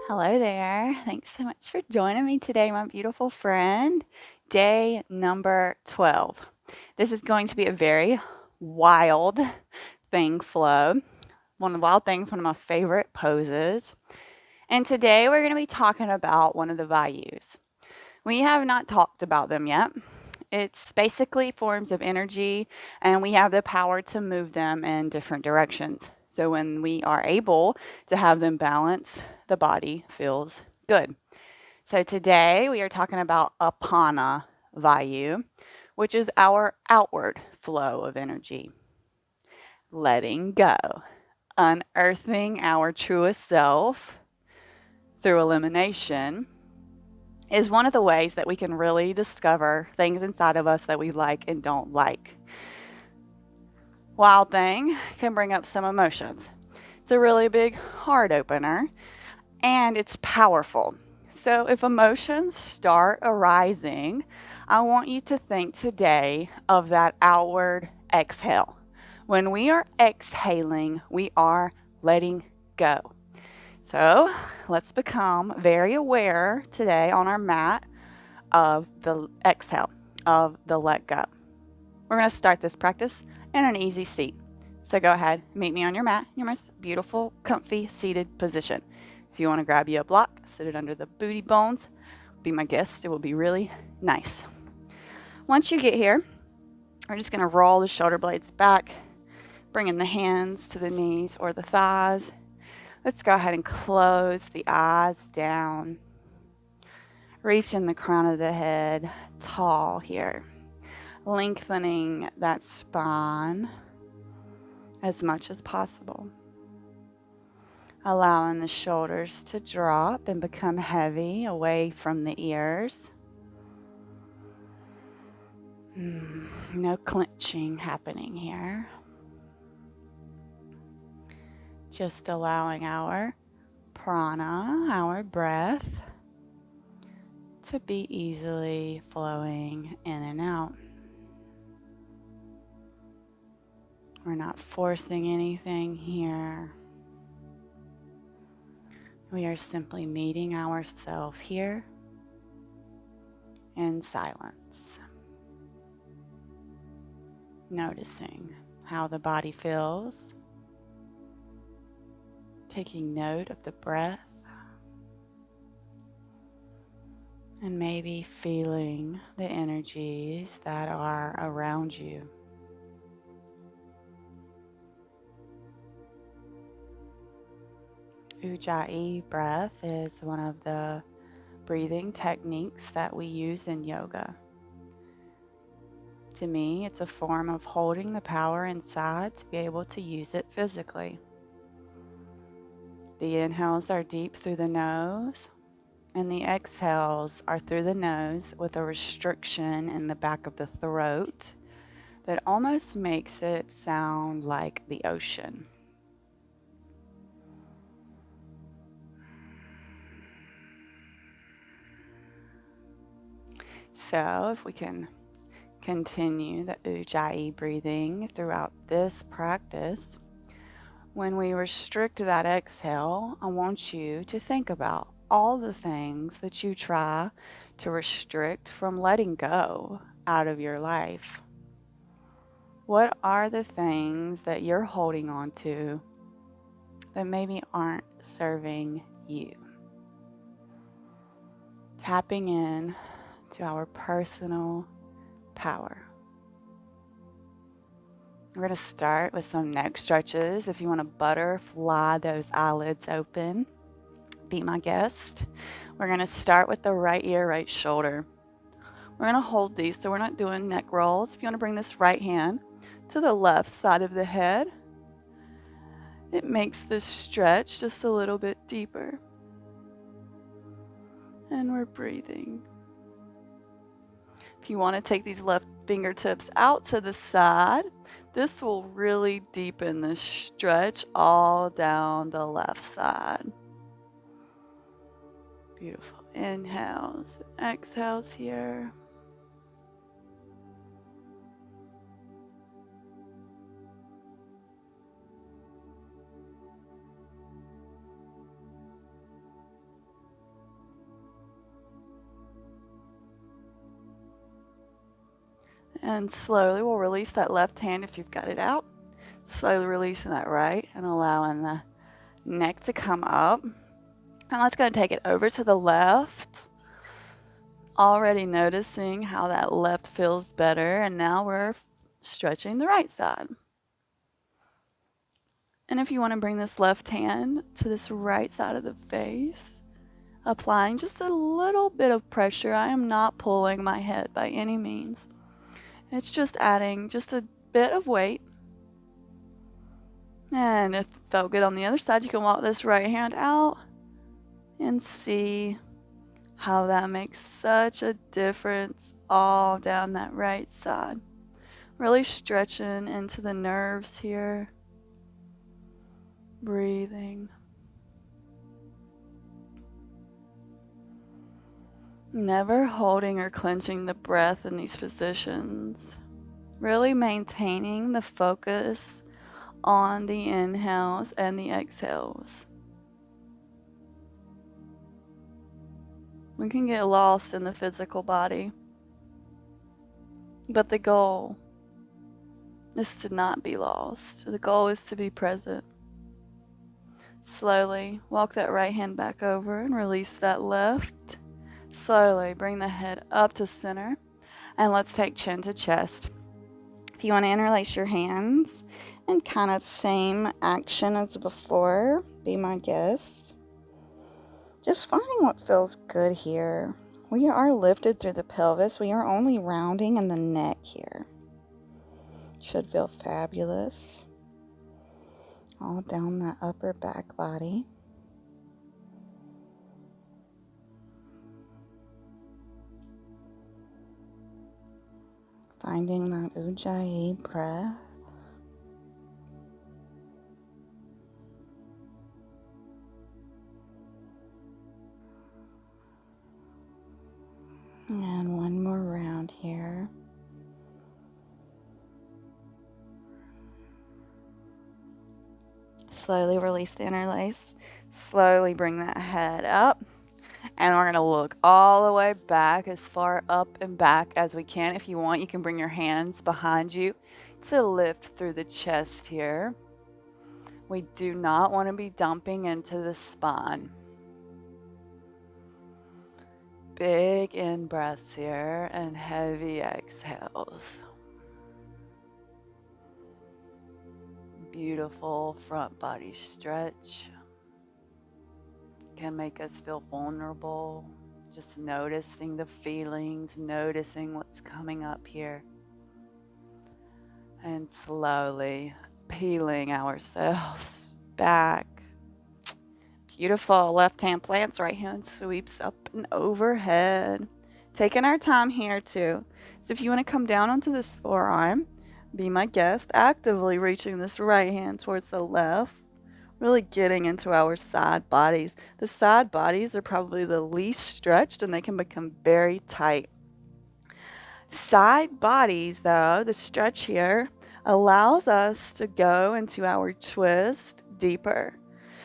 Hello there. Thanks so much for joining me today, my beautiful friend. Day number 12. This is going to be a very wild thing flow. One of the wild things, one of my favorite poses. And today we're going to be talking about one of the Vayus. We have not talked about them yet. It's basically forms of energy, and we have the power to move them in different directions. So when we are able to have them balanced, the body feels good. So today we are talking about Apana Vayu, which is our outward flow of energy. Letting go, unearthing our truest self through elimination is one of the ways that we can really discover things inside of us that we like and don't like. Wild thing can bring up some emotions. It's a really big heart opener and it's powerful. So if emotions start arising, I want you to think today of that outward exhale. When we are exhaling, we are letting go. So let's become very aware today on our mat of the exhale, of the let go. We're going to start this practice in an easy seat. So go ahead, meet me on your mat, your most beautiful, comfy, seated position. If you want to grab you a block, sit it under the booty bones, be my guest. It will be really nice. Once you get here, we're just going to roll the shoulder blades back, bringing the hands to the knees or the thighs. Let's go ahead and close the eyes down. Reaching the crown of the head tall here. Lengthening that spine as much as possible. Allowing the shoulders to drop and become heavy away from the ears. No clenching happening here. Just allowing our prana, our breath, to be easily flowing in and out. We're not forcing anything here. We are simply meeting ourselves here in silence. Noticing how the body feels. Taking note of the breath. And maybe feeling the energies that are around you. Ujjayi breath is one of the breathing techniques that we use in yoga. To me, it's a form of holding the power inside to be able to use it physically. The inhales are deep through the nose, and the exhales are through the nose with a restriction in the back of the throat that almost makes it sound like the ocean. So if we can continue the Ujjayi breathing throughout this practice, when we restrict that exhale, I want you to think about all the things that you try to restrict from letting go out of your life. What are the things that you're holding on to that maybe aren't serving you? Tapping in to our personal power. We're going to start with some neck stretches. If you want to butterfly those eyelids open, be my guest. We're going to start with the right ear, right shoulder. We're going to hold these so we're not doing neck rolls. If you want to bring this right hand to the left side of the head, it makes this stretch just a little bit deeper. And we're breathing. If you want to take these left fingertips out to the side, this will really deepen the stretch all down the left side. Beautiful. Inhales and exhales here. And slowly we'll release that left hand if you've got it out. Slowly releasing that right and allowing the neck to come up. And let's go and take it over to the left. Already noticing how that left feels better. And now we're stretching the right side. And if you want to bring this left hand to this right side of the face, applying just a little bit of pressure. I am not pulling my head by any means. It's just adding just a bit of weight. And if it felt good on the other side, you can walk this right hand out and see how that makes such a difference all down that right side. Really stretching into the nerves here. Breathing. Never holding or clenching the breath in these positions. Really maintaining the focus on the inhales and the exhales. We can get lost in the physical body, but the goal is to not be lost. The goal is to be present. Slowly walk that right hand back over and release that left. Slowly bring the head up to center, and let's take chin to chest. If you want to interlace your hands and kind of same action as before, be my guest. Just finding what feels good here. We are lifted through the pelvis. We are only rounding in the neck here. Should feel fabulous. All down that upper back body. Finding that Ujjayi breath. And one more round here. Slowly release the interlace. Slowly bring that head up. And we're going to look all the way back, as far up and back as we can. If you want, you can bring your hands behind you to lift through the chest here. We do not want to be dumping into the spine. Big in-breaths here and heavy exhales. Beautiful front body stretch. Can make us feel vulnerable. Just noticing the feelings, noticing what's coming up here. And slowly peeling ourselves back. Beautiful. Left hand plants, right hand sweeps up and overhead. Taking our time here too. So if you want to come down onto this forearm, be my guest, actively reaching this right hand towards the left. Really getting into our side bodies. The side bodies are probably the least stretched and they can become very tight. Side bodies, though, the stretch here allows us to go into our twist deeper.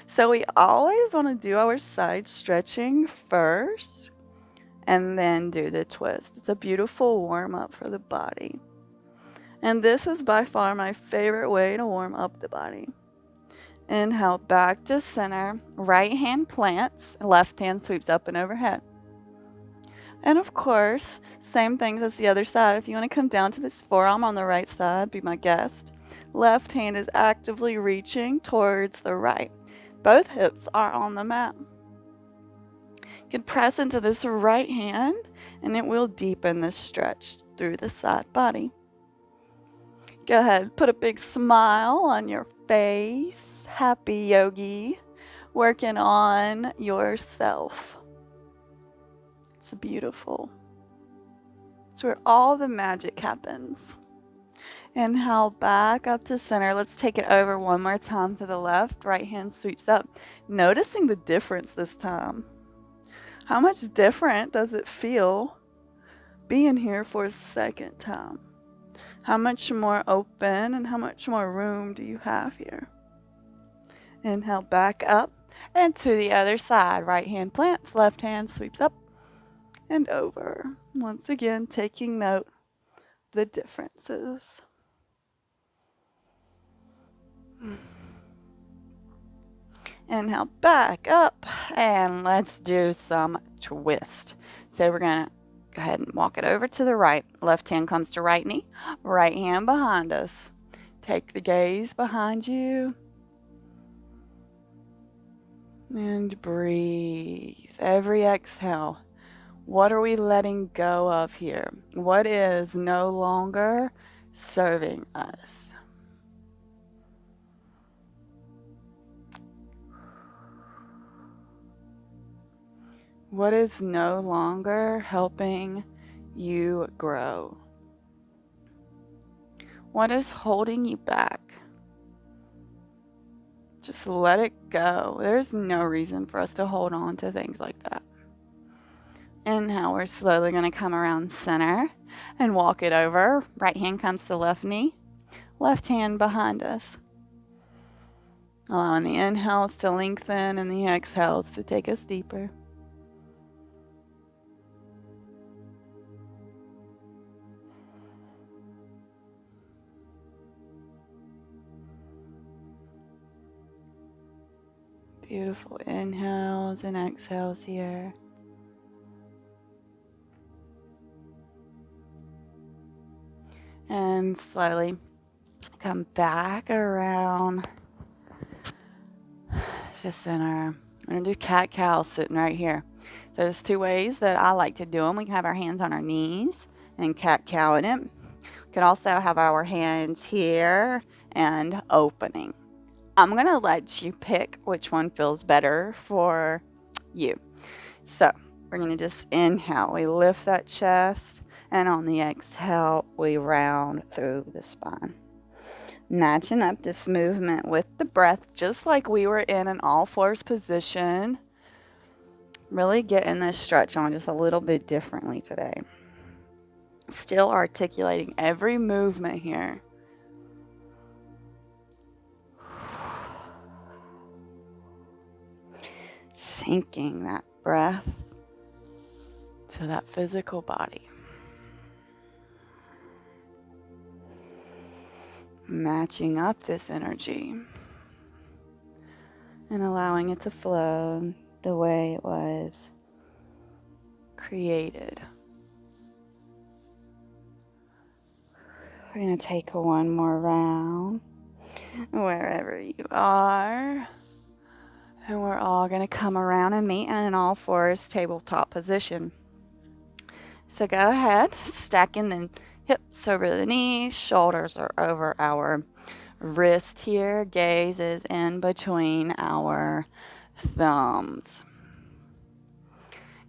So we always want to do our side stretching first and then do the twist. It's a beautiful warm up for the body. And this is by far my favorite way to warm up the body. Inhale back to center, right hand plants, left hand sweeps up and overhead. And of course, same things as the other side. If you want to come down to this forearm on the right side, be my guest. Left hand is actively reaching towards the right. Both hips are on the mat. You can press into this right hand and it will deepen the stretch through the side body. Go ahead, put a big smile on your face. Happy yogi, working on yourself. It's beautiful. It's where all the magic happens. Inhale back up to center. Let's take it over one more time to the left. Right hand sweeps up. Noticing the difference this time. How much different does it feel being here for a second time? How much more open and how much more room do you have here? Inhale back up and to the other side. Right hand plants, left hand sweeps up and over. Once again, taking note the differences. Inhale, back up, and let's do some twist. So we're going to go ahead and walk it over to the right. Left hand comes to right knee, right hand behind us. Take the gaze behind you. And breathe. Every exhale. What are we letting go of here? What is no longer serving us? What is no longer helping you grow? What is holding you back? Just let it go. There's no reason for us to hold on to things like that. Inhale, we're slowly going to come around center and walk it over. Right hand comes to left knee, left hand behind us. Allowing the inhales to lengthen and the exhales to take us deeper. Beautiful inhales and exhales here. And slowly come back around to center. We're going to do cat-cow sitting right here. So there's two ways that I like to do them. We can have our hands on our knees and cat-cow in it. We could also have our hands here and opening. I'm going to let you pick which one feels better for you. So we're going to just inhale. We lift that chest, and on the exhale, we round through the spine. Matching up this movement with the breath, just like we were in an all fours position. Really getting this stretch on just a little bit differently today. Still articulating every movement here. Sinking that breath to that physical body. Matching up this energy and allowing it to flow the way it was created. We're going to take one more round wherever you are. And we're all going to come around and meet in an all fours tabletop position. So go ahead, stacking the hips over the knees, shoulders are over our wrist here, gaze is in between our thumbs.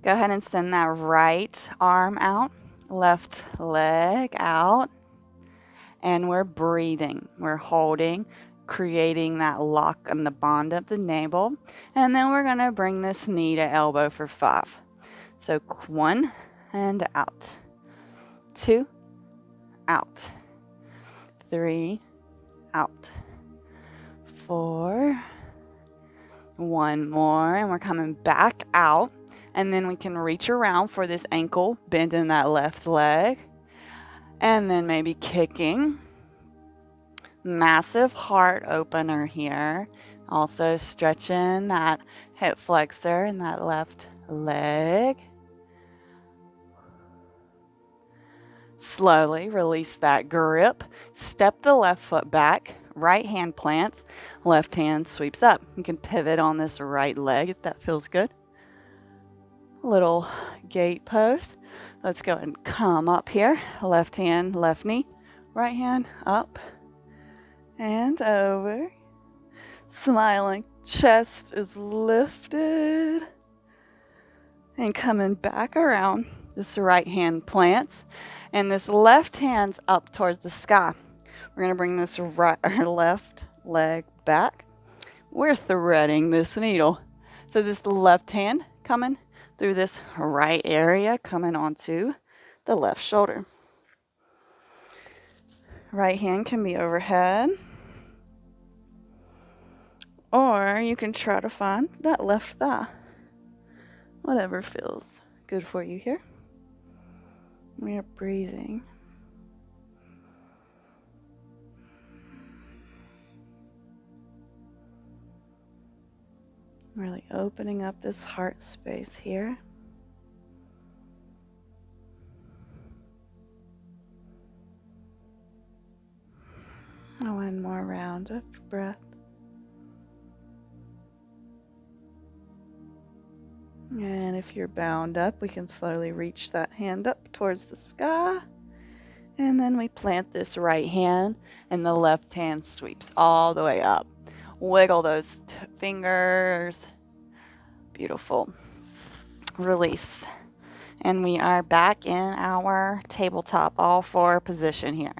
Go ahead and send that right arm out, left leg out, and we're breathing. We're holding, creating that lock and the bond of the navel, and then we're going to bring this knee to elbow for 5. So 1 and out, 2, out, 3, out, 4, one more, and we're coming back out, and then we can reach around for this ankle, bending that left leg, and then maybe kicking. Massive heart opener here. Also stretching that hip flexor and that left leg. Slowly release that grip. Step the left foot back. Right hand plants. Left hand sweeps up. You can pivot on this right leg if that feels good. Little gate pose. Let's go and come up here. Left hand, left knee. Right hand up and over. Smiling. Chest is lifted. And coming back around. This right hand plants. And this left hand's up towards the sky. We're going to bring this left leg back. We're threading this needle. So this left hand coming through this right area, coming onto the left shoulder. Right hand can be overhead. Or you can try to find that left thigh. Whatever feels good for you here. We are breathing. Really opening up this heart space here. One more round of breath. And if you're bound up, we can slowly reach that hand up towards the sky. And then we plant this right hand and the left hand sweeps all the way up. Wiggle those fingers. Beautiful. Release. And we are back in our tabletop all four position here.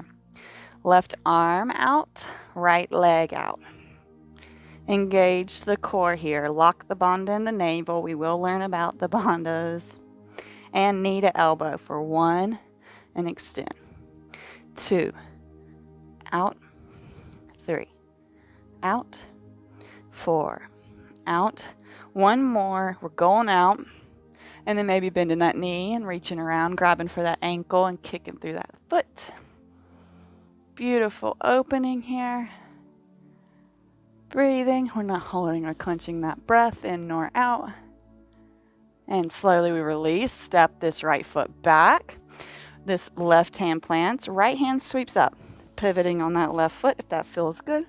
Left arm out, right leg out. Engage the core here. Lock the bandha in the navel. We will learn about the bandhas. And knee to elbow for 1 and extend. 2, out, 3, out, 4, out. One more. We're going out. And then maybe bending that knee and reaching around, grabbing for that ankle and kicking through that foot. Beautiful opening here. Breathing. We're not holding or clenching that breath in nor out. And slowly we release. Step this right foot back. This left hand plants. Right hand sweeps up. Pivoting on that left foot if that feels good.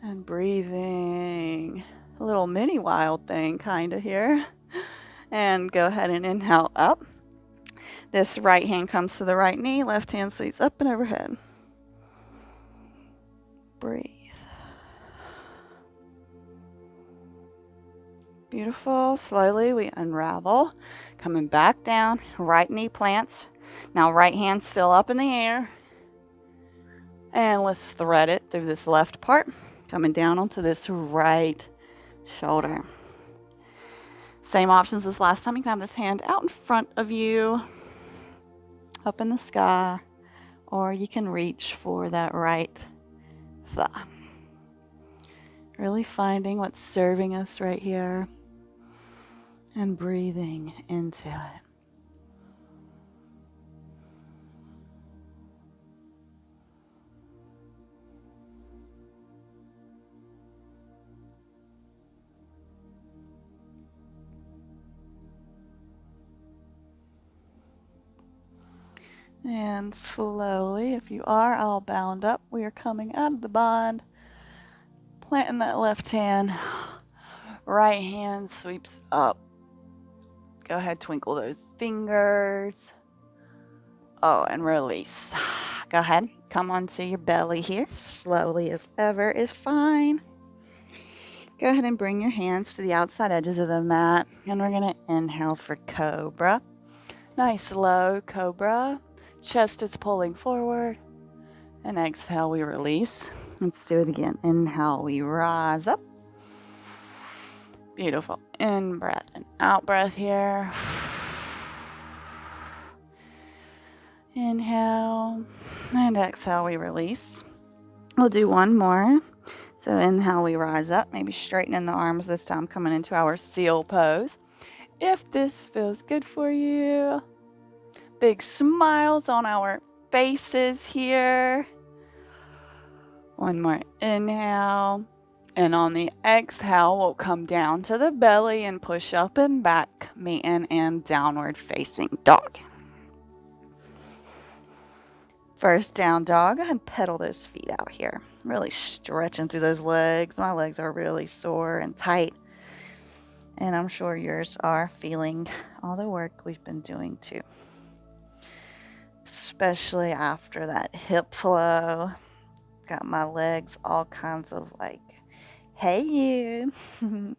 And breathing. A little mini wild thing kind of here. And go ahead and inhale up. This right hand comes to the right knee. Left hand sweeps up and overhead. Breathe. Beautiful. Slowly we unravel. Coming back down. Right knee plants. Now right hand still up in the air. And let's thread it through this left part. Coming down onto this right shoulder. Same options as last time. You can have this hand out in front of you. Up in the sky. Or you can reach for that right thigh. Really finding what's serving us right here. And breathing into it. And slowly, if you are all bound up, we are coming out of the bind. Planting that left hand. Right hand sweeps up. Go ahead, twinkle those fingers. Oh, and release. Go ahead, come onto your belly here. Slowly as ever is fine. Go ahead and bring your hands to the outside edges of the mat. And we're going to inhale for cobra. Nice low cobra. Chest is pulling forward. And exhale, we release. Let's do it again. Inhale, we rise up. Beautiful. In breath and out breath here. Inhale. And exhale, we release. We'll do one more. So inhale, we rise up. Maybe straightening the arms this time, coming into our seal pose. If this feels good for you. Big smiles on our faces here. One more inhale. And on the exhale, we'll come down to the belly and push up and back, meeting in downward facing dog. First down dog. Go ahead and pedal those feet out here. Really stretching through those legs. My legs are really sore and tight. And I'm sure yours are feeling all the work we've been doing too. Especially after that hip flow. Got my legs all kinds of like, hey you. We're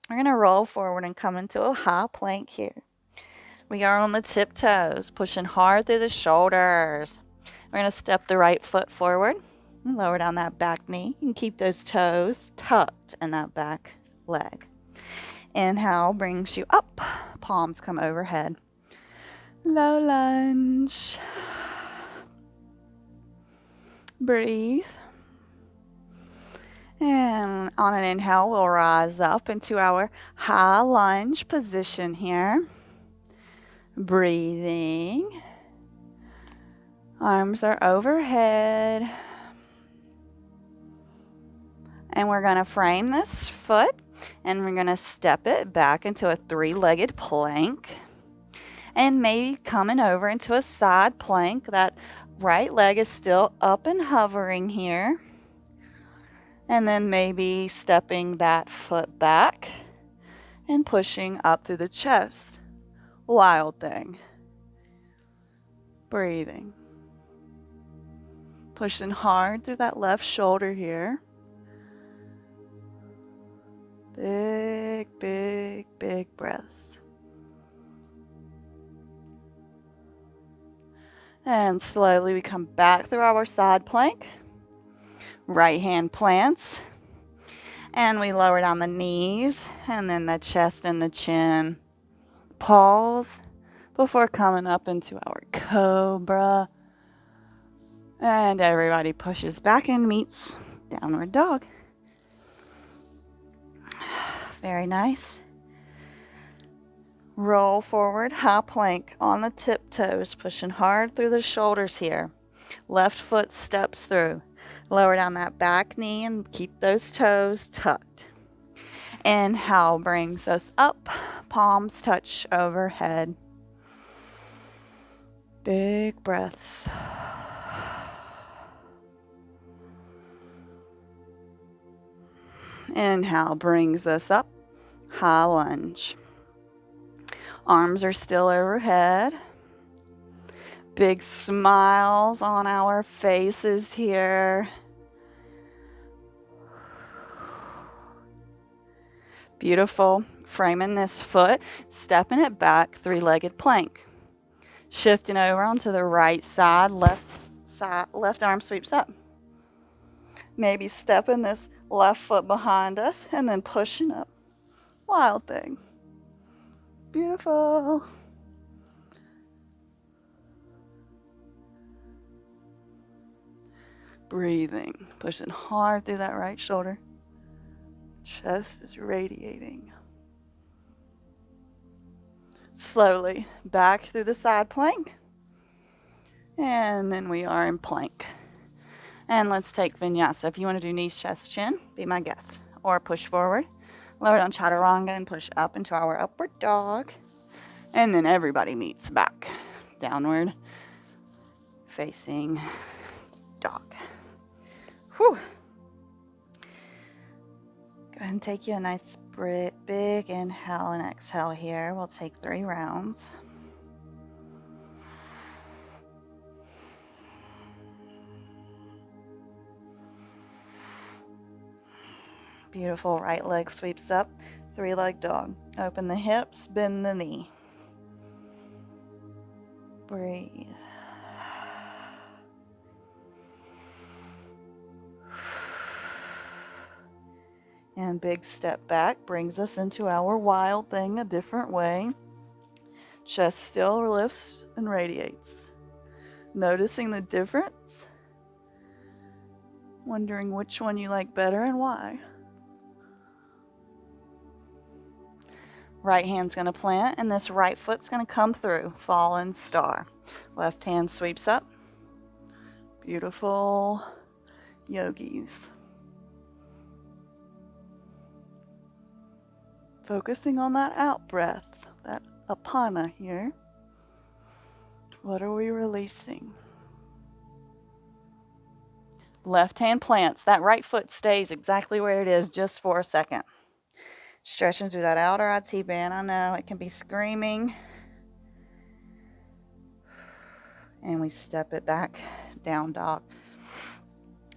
going to roll forward and come into a high plank here. We are on the tiptoes, pushing hard through the shoulders. We're going to step the right foot forward and lower down that back knee. You can keep those toes tucked in that back leg. Inhale brings you up. Palms come overhead. Low lunge. Breathe. And on an inhale, we'll rise up into our high lunge position here. Breathing. Arms are overhead. And we're going to frame this foot, and we're going to step it back into a three-legged plank. And maybe coming over into a side plank. That right leg is still up and hovering here. And then maybe stepping that foot back and pushing up through the chest. Wild thing. Breathing. Pushing hard through that left shoulder here. Big, big, big breaths. And slowly we come back through our side plank. Right hand plants. And we lower down the knees and then the chest and the chin. Pause before coming up into our cobra. And everybody pushes back and meets downward dog. Very nice. Roll forward, high plank on the tiptoes, pushing hard through the shoulders here. Left foot steps through. Lower down that back knee and keep those toes tucked. Inhale brings us up. Palms touch overhead. Big breaths. Inhale brings us up. High lunge. Arms are still overhead. Big smiles on our faces here. Beautiful. Framing this foot, stepping it back, three-legged plank. Shifting over onto the right side, left arm sweeps up. Maybe stepping this left foot behind us and then pushing up. Wild thing. Beautiful. Breathing, pushing hard through that right shoulder. Chest is radiating. Slowly back through the side plank. And then we are in plank. And let's take vinyasa. If you want to do knees, chest, chin, be my guest. Or push forward. Lower down chaturanga and push up into our upward dog. And then everybody meets back. Downward facing dog. Whew. Go ahead and take you a nice big inhale and exhale here. We'll take 3 rounds. Beautiful. Right leg sweeps up. 3-leg dog. Open the hips, bend the knee. Breathe. And big step back brings us into our wild thing a different way. Chest still lifts and radiates. Noticing the difference. Wondering which one you like better and why. Right hand's going to plant and this right foot's going to come through. Fallen star. Left hand sweeps up. Beautiful yogis. Focusing on that out breath, that apana here. What are we releasing? Left hand plants. That right foot stays exactly where it is just for a second. Stretching through that outer IT band. I know it can be screaming. And we step it back, down dog.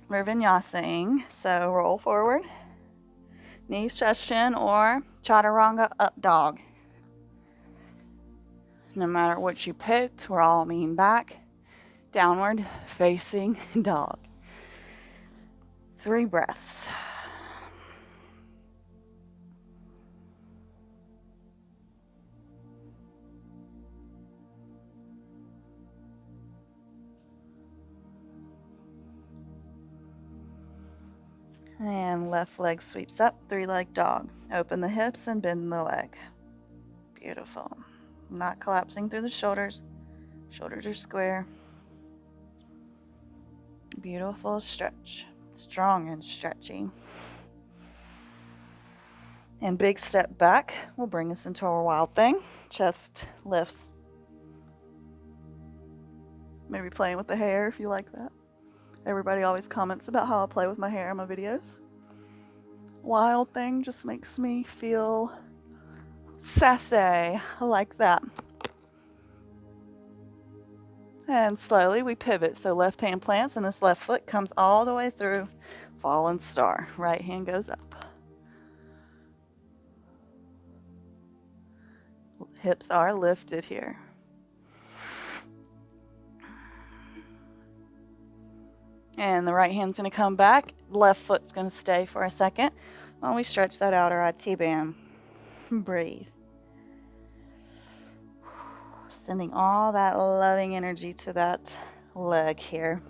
We're vinyasing, so roll forward. Knees, chest, chin, or chaturanga up dog. No matter what you picked, we're all leaning back, downward facing dog. 3 breaths. And left leg sweeps up, 3-leg dog. Open the hips and bend the leg. Beautiful. Not collapsing through the shoulders. Shoulders are square. Beautiful stretch. Strong and stretchy. And big step back will bring us into our wild thing. Chest lifts. Maybe playing with the hair if you like that. Everybody always comments about how I play with my hair in my videos. Wild thing just makes me feel sassy. I like that. And slowly we pivot. So left hand plants and this left foot comes all the way through fallen star. Right hand goes up. Hips are lifted here. And the right hand's going to come back. Left foot's going to stay for a second while we stretch that outer IT band. Breathe. Sending all that loving energy to that leg here.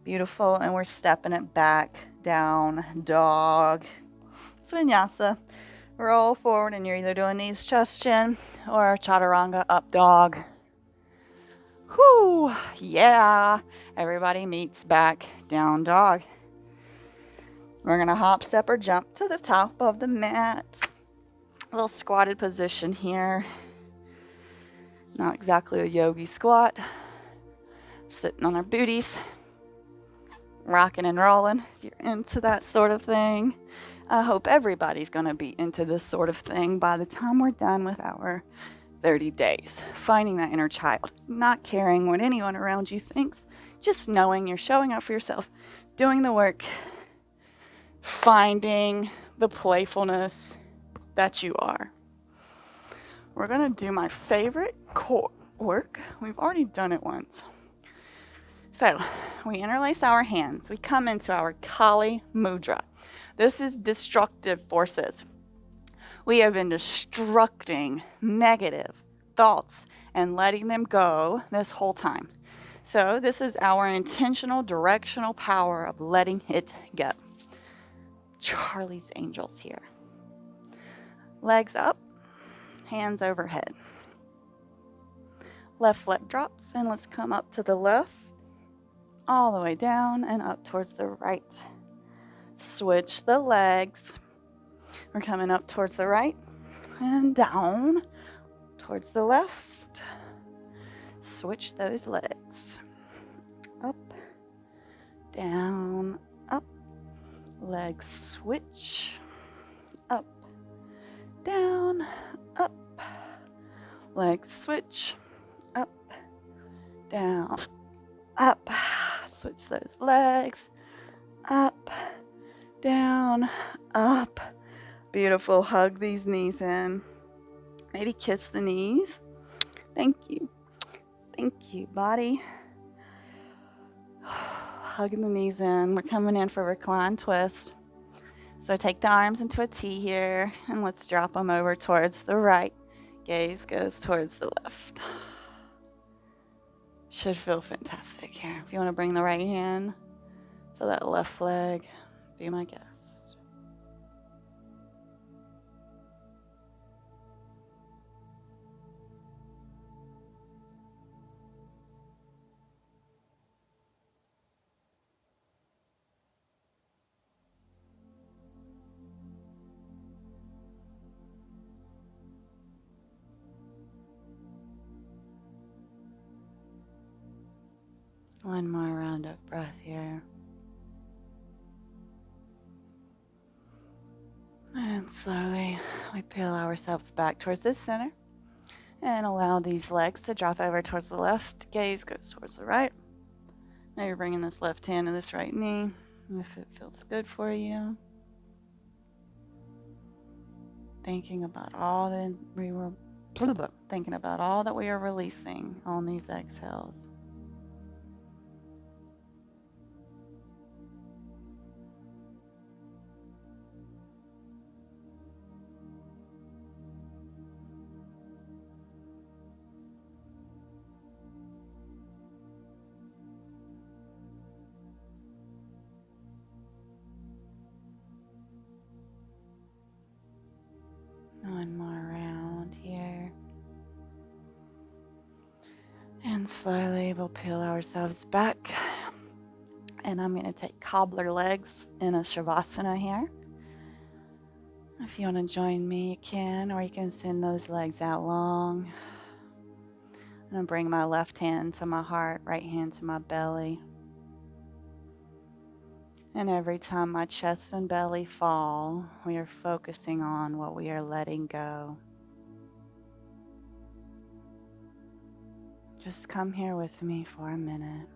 Beautiful. And we're stepping it back, down, dog. It's vinyasa. Roll forward and you're either doing knees, chest, chin, or chaturanga, up dog. Whew, yeah. Everybody meets back, down dog. We're gonna hop, step, or jump to the top of the mat. A little squatted position here. Not exactly a yogi squat. Sitting on our booties. Rocking and rolling, if you're into that sort of thing. I hope everybody's gonna be into this sort of thing by the time we're done with our 30 days. Finding that inner child, not caring what anyone around you thinks, just knowing you're showing up for yourself, doing the work, finding the playfulness that you are. We're going to do my favorite core work. We've already done it once. So we interlace our hands. We come into our Kali Mudra. This is destructive forces. We have been destructing negative thoughts and letting them go this whole time. So this is our intentional directional power of letting it go. Charlie's Angels here. Legs up, hands overhead. Left leg drops and let's come up to the left, all the way down and up towards the right. Switch the legs. We're coming up towards the right and down towards the left. Switch those legs. Up, down, up. Legs switch. Up, down, up. Legs switch. Up, down, up. Switch those legs. Up, down, up. Beautiful. Hug these knees in. Maybe kiss the knees. Thank you. Thank you, body. Hugging the knees in. We're coming in for recline twist. So take the arms into a T here, and let's drop them over towards the right. Gaze goes towards the left. Should feel fantastic here. If you want to bring the right hand to that left leg, be my guest. One more round of breath here. And slowly we peel ourselves back towards the center and allow these legs to drop over towards the left. Gaze goes towards the right. Now you're bringing this left hand to this right knee if it feels good for you. Thinking about all that we are releasing on these exhales. One more round here. And slowly we'll peel ourselves back. And I'm going to take cobbler legs in a Shavasana here. If you want to join me, you can, or you can send those legs out long. I'm going to bring my left hand to my heart, right hand to my belly. And every time my chest and belly fall, we are focusing on what we are letting go. Just come here with me for a minute,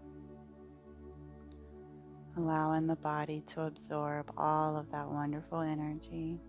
allowing the body to absorb all of that wonderful energy.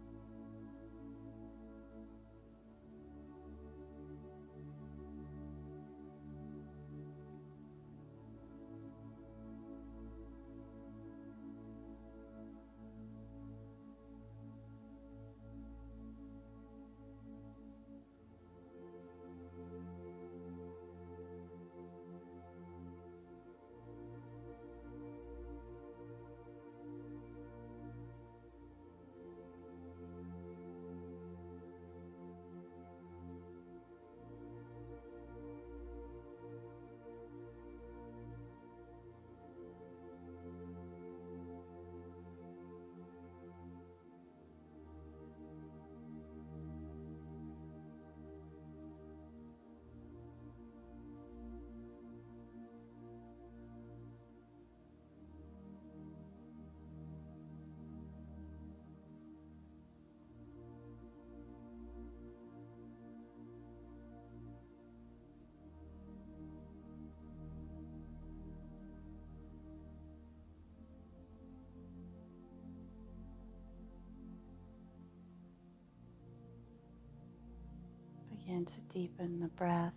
Begin to deepen the breath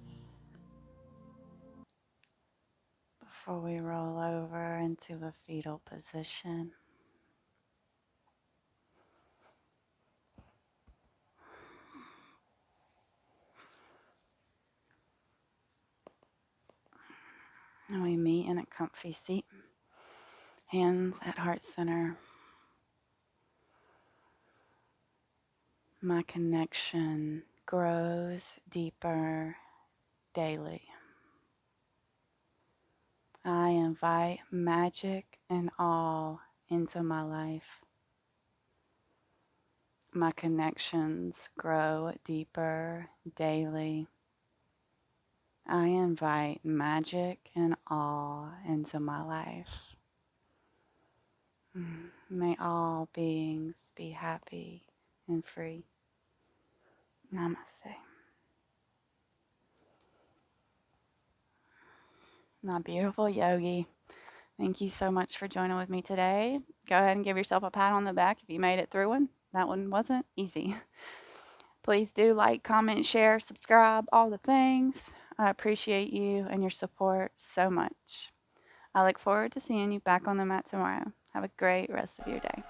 before we roll over into a fetal position. And we meet in a comfy seat, hands at heart center. My connection grows deeper daily. I invite magic and awe into my life. My connections grow deeper daily. I invite magic and awe into my life. May all beings be happy and free. Namaste. My beautiful yogi, thank you so much for joining with me today. Go ahead and give yourself a pat on the back if you made it through one. That one wasn't easy. Please do like, comment, share, subscribe, all the things. I appreciate you and your support so much. I look forward to seeing you back on the mat tomorrow. Have a great rest of your day.